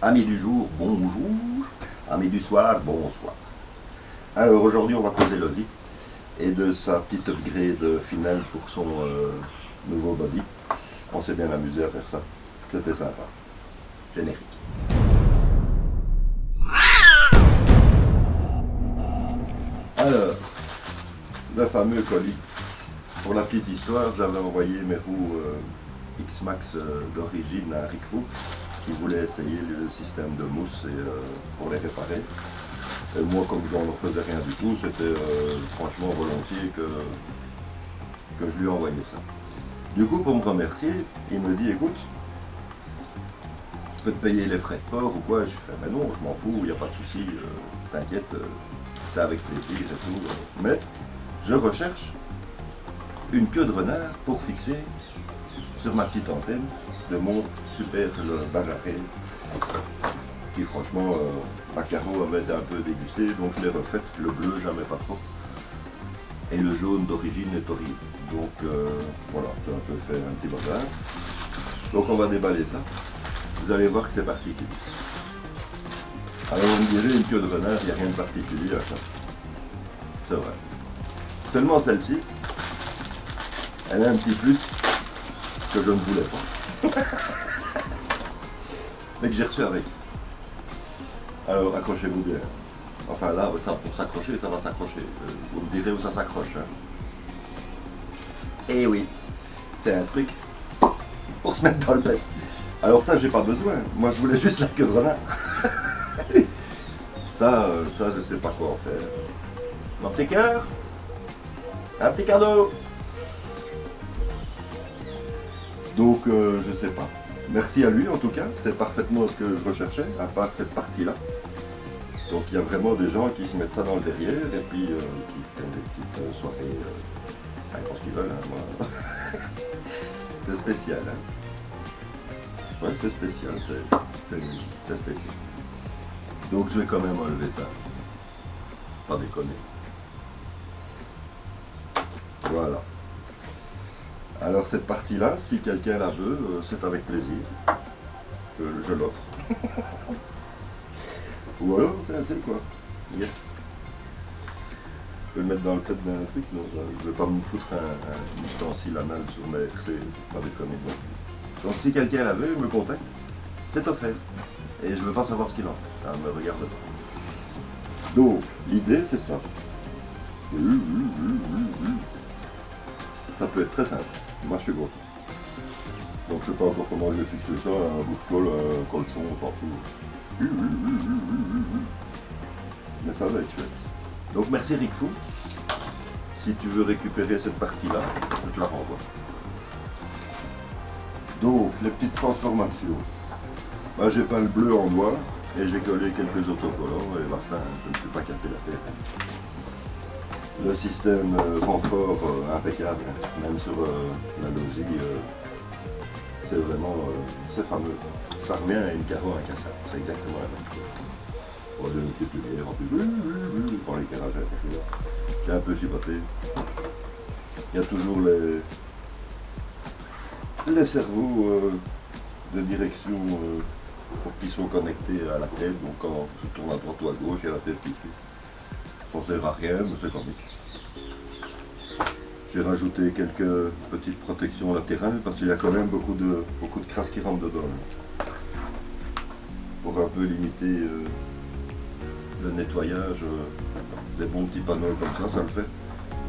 Amis du jour, bonjour. Amis du soir, bonsoir. Alors aujourd'hui, on va causer l'Ozzy et de sa petite upgrade finale pour son nouveau body. On s'est bien amusé à faire ça. C'était sympa. Générique. Alors, le fameux colis. Pour la petite histoire, j'avais envoyé mes roues X-Max d'origine à Rick Fou, qui voulait essayer le système de mousse pour les réparer. Et moi, comme j'en faisais rien du tout, c'était franchement volontiers que je lui envoyais ça. Du coup, pour me remercier, il me dit, écoute, je peux te payer les frais de port ou quoi? Je fais, mais non, je m'en fous, il n'y a pas de souci, t'inquiète, c'est avec plaisir et tout. Mais je recherche une queue de renard pour fixer sur ma petite antenne de mon super Bajaré, qui franchement, ma carreau avait été un peu dégusté, donc je l'ai refaite, le bleu jamais pas trop, et le jaune d'origine est horrible. Donc voilà, j'ai un peu fait un petit bazar. Donc on va déballer ça. Vous allez voir que c'est particulier. Alors on me dirait une queue de renard, il n'y a rien de particulier à ça. C'est vrai. Seulement celle-ci, elle a un petit plus que je ne voulais pas. Mais que j'ai reçu avec. Alors accrochez-vous bien. Enfin là, ça, pour s'accrocher, ça va s'accrocher. Vous me direz où ça s'accroche. Hein. Et oui, c'est un truc pour se mettre dans le bec. Alors ça, j'ai pas besoin. Moi, je voulais juste la queue de renard. ça, je sais pas quoi en faire. Un petit cœur. Un petit cadeau. Donc, je sais pas. Merci à lui, en tout cas. C'est parfaitement ce que je recherchais, à part cette partie-là. Donc, il y a vraiment des gens qui se mettent ça dans le derrière et puis qui font des petites soirées. Ils font ce qu'ils veulent. Hein, moi. C'est spécial. Hein. Ouais, c'est spécial. C'est spécial. Donc, je vais quand même enlever ça. Pas déconner. Voilà. Alors cette partie-là, si quelqu'un la veut, c'est avec plaisir. Je l'offre. Ou alors, tu sais quoi. Yes. Je peux le mettre dans le tête d'un truc, non, je ne vais pas me foutre un ustensile anal sur mes RC, pas déconner non plus. Donc si quelqu'un la veut, me contacte, c'est offert. Et je ne veux pas savoir ce qu'il en fait, ça ne me regarde pas. Donc, l'idée c'est ça. Ça peut être très simple. Moi je suis gros. Donc je sais pas encore comment je vais fixer ça, un bout de colle, un colson, on s'en fout. Mais ça va être chouette. Donc merci Rick Fou. Si tu veux récupérer cette partie-là, je te la renvoie. Donc les petites transformations. Bah, j'ai peint le bleu en noir et j'ai collé quelques autocollants et basta, je ne me suis pas cassé la tête. Le système renfort impeccable, même sur la Losi, c'est vraiment c'est fameux. Ça revient à une carreau incassable, c'est exactement la même chose. On a une petite lumière en plus pour l'éclairage intérieur. J'ai un peu chipoté. Il y a toujours les cerveaux de direction pour qu'ils soient connectés à la tête. Donc quand je tourne à droite ou à gauche, il y a la tête qui suit. Ça sert à rien, mais c'est comique. J'ai rajouté quelques petites protections latérales parce qu'il y a quand même beaucoup de crasse qui rentre dedans. Pour un peu limiter le nettoyage, des bons petits panneaux comme ça le fait.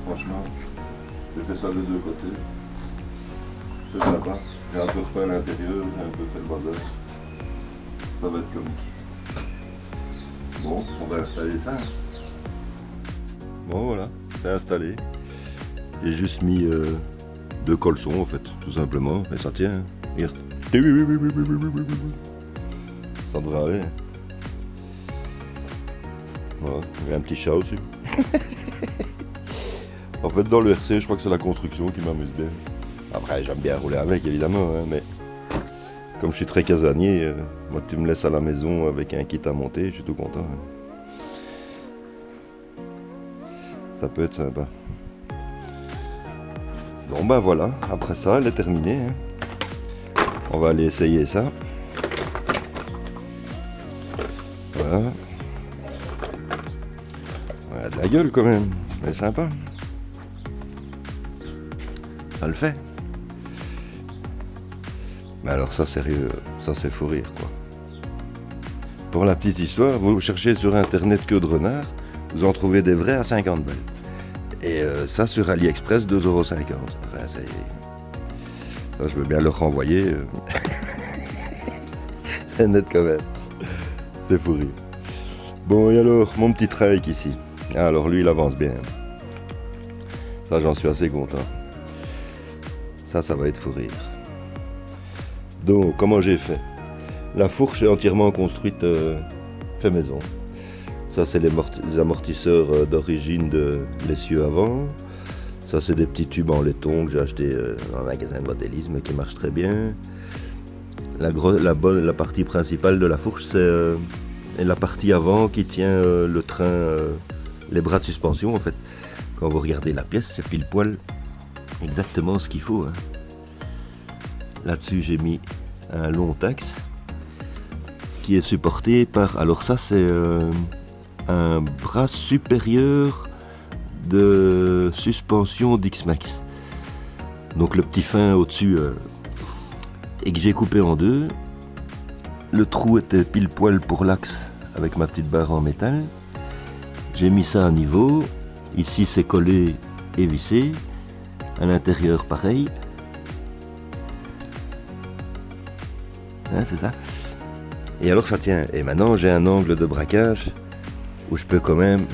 Franchement, j'ai fait ça de deux côtés. C'est sympa. J'ai un peu repeint l'intérieur, j'ai un peu fait le bazar. Ça va être comique. Bon, on va installer ça. Bon voilà, c'est installé. J'ai juste mis deux colsons en fait, tout simplement. Et ça tient. Regarde. Ça devrait aller. Voilà, il y a un petit chat aussi. En fait, dans le RC, je crois que c'est la construction qui m'amuse bien. Après, j'aime bien rouler avec, évidemment, hein, mais comme je suis très casanier, moi, tu me laisses à la maison avec un kit à monter, je suis tout content. Hein. Ça peut être sympa. Bon, ben voilà, après ça, elle est terminée. Hein. On va aller essayer ça. Voilà. Voilà, de la gueule quand même, mais sympa. Ça le fait. Mais alors ça, sérieux, ça c'est fou rire quoi. Pour la petite histoire, vous cherchez sur internet queue de renard, vous en trouvez des vrais à 50 balles. Et ça sur AliExpress 2,50 €. Enfin, ça, je veux bien leur renvoyer. C'est net quand même. C'est fou rire. Bon, et alors, mon petit trike ici. Alors lui, il avance bien. Ça, j'en suis assez content. Ça va être fou rire. Donc, comment j'ai fait? La fourche est entièrement construite fait maison. Ça, c'est les amortisseurs d'origine de l'essieu avant. Ça, c'est des petits tubes en laiton que j'ai acheté dans un magasin de modélisme qui marche très bien. La partie principale de la fourche, c'est la partie avant qui tient le train, les bras de suspension en fait. Quand vous regardez la pièce, c'est pile poil exactement ce qu'il faut. Hein. Là-dessus, j'ai mis un long axe qui est supporté par... Alors ça, c'est un bras supérieur de suspension d'X-Max. Donc le petit fin au-dessus et que j'ai coupé en deux. Le trou était pile poil pour l'axe avec ma petite barre en métal. J'ai mis ça à niveau. Ici, c'est collé et vissé. À l'intérieur, pareil. Hein, c'est ça. Et alors ça tient. Et maintenant j'ai un angle de braquage où je peux quand même...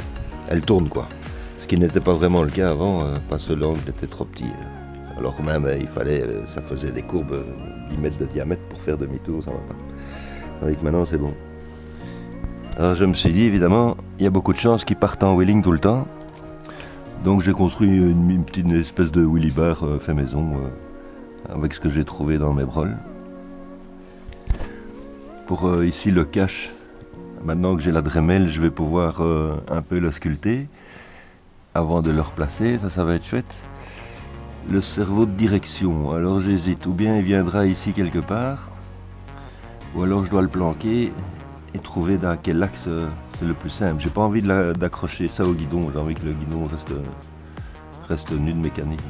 Elle tourne quoi. Ce qui n'était pas vraiment le cas avant, parce que l'angle était trop petit. Alors même il fallait... ça faisait des courbes 10 mètres de diamètre pour faire demi-tour, ça va pas. Tandis que maintenant c'est bon. Alors je me suis dit évidemment, il y a beaucoup de chances qu'ils partent en wheeling tout le temps. Donc j'ai construit une espèce de wheelie bar fait maison avec ce que j'ai trouvé dans mes brols. Pour ici le cache, maintenant que j'ai la Dremel, je vais pouvoir un peu le sculpter avant de le replacer, ça va être chouette. Le cerveau de direction, alors j'hésite, ou bien il viendra ici quelque part, ou alors je dois le planquer et trouver dans quel axe c'est le plus simple. J'ai pas envie d'accrocher ça au guidon, j'ai envie que le guidon reste nu de mécanisme.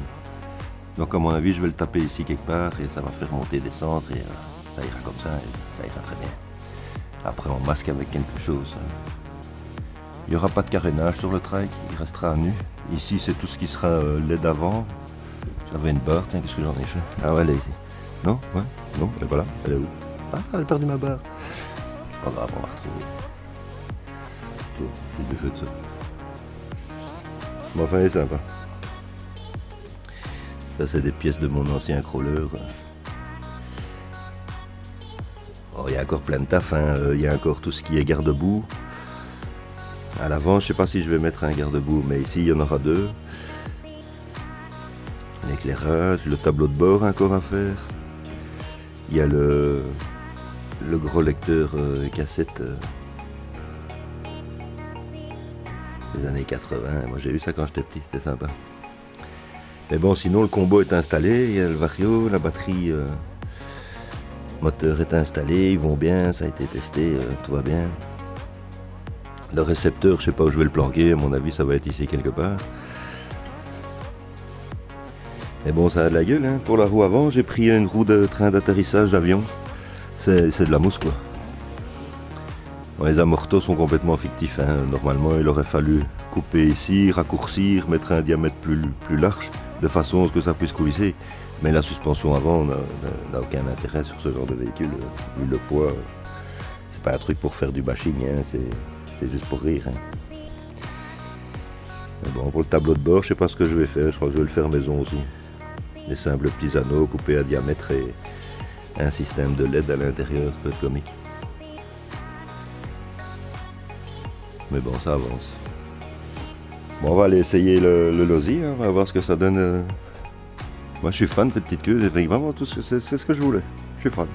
Donc à mon avis, je vais le taper ici quelque part et ça va faire monter, descendre et ça ira comme ça et ça ira très bien. Après on masque avec quelque chose. Il n'y aura pas de carénage sur le trike, il restera nu. Ici c'est tout ce qui sera LED avant. J'avais une barre, tiens, qu'est-ce que j'en ai fait? Ah ouais, elle est ici. Non? Ouais? Non? Elle est pas là? Elle est où? Ah, elle a perdu ma barre. Pas grave, on va retrouver. J'ai fait de ça. Bon, enfin, elle est sympa. Ça, c'est des pièces de mon ancien crawler. Oh, il y a encore plein de taf, hein. Il y a encore tout ce qui est garde-boue. À l'avant, je sais pas si je vais mettre un garde-boue, mais ici, il y en aura deux. L'éclairage, le tableau de bord encore à faire. Il y a le gros lecteur cassette des années 80. Moi j'ai eu ça quand j'étais petit, c'était sympa. Mais bon, sinon le combo est installé, il y a le vario, la batterie moteur est installée, ils vont bien, ça a été testé, tout va bien. Le récepteur, je sais pas où je vais le planquer, à mon avis ça va être ici quelque part. Mais bon, ça a de la gueule, hein. Pour la roue avant, j'ai pris une roue de train d'atterrissage d'avion. C'est de la mousse, quoi. Bon, les amortos sont complètement fictifs, hein. Normalement, il aurait fallu couper ici, raccourcir, mettre un diamètre plus large, de façon à ce que ça puisse coulisser. Mais la suspension avant n'a aucun intérêt sur ce genre de véhicule. Vu le poids, c'est pas un truc pour faire du bashing, hein. C'est juste pour rire, hein. Mais bon, pour le tableau de bord, je sais pas ce que je vais faire. Je crois que je vais le faire maison aussi. Des simples petits anneaux coupés à diamètre et un système de LED à l'intérieur, ça peut être comique. Mais bon, ça avance. Bon, on va aller essayer le Losi, hein. On va voir ce que ça donne. Moi, je suis fan de cette petite queue, c'est vraiment tout c'est ce que je voulais. Je suis fan.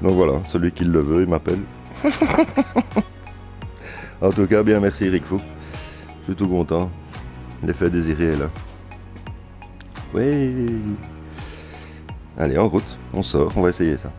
Donc voilà, celui qui le veut, il m'appelle. En tout cas, bien merci Rick Fou. Je suis tout content. L'effet désiré est là. Oui. Allez, en route. On sort, on va essayer ça.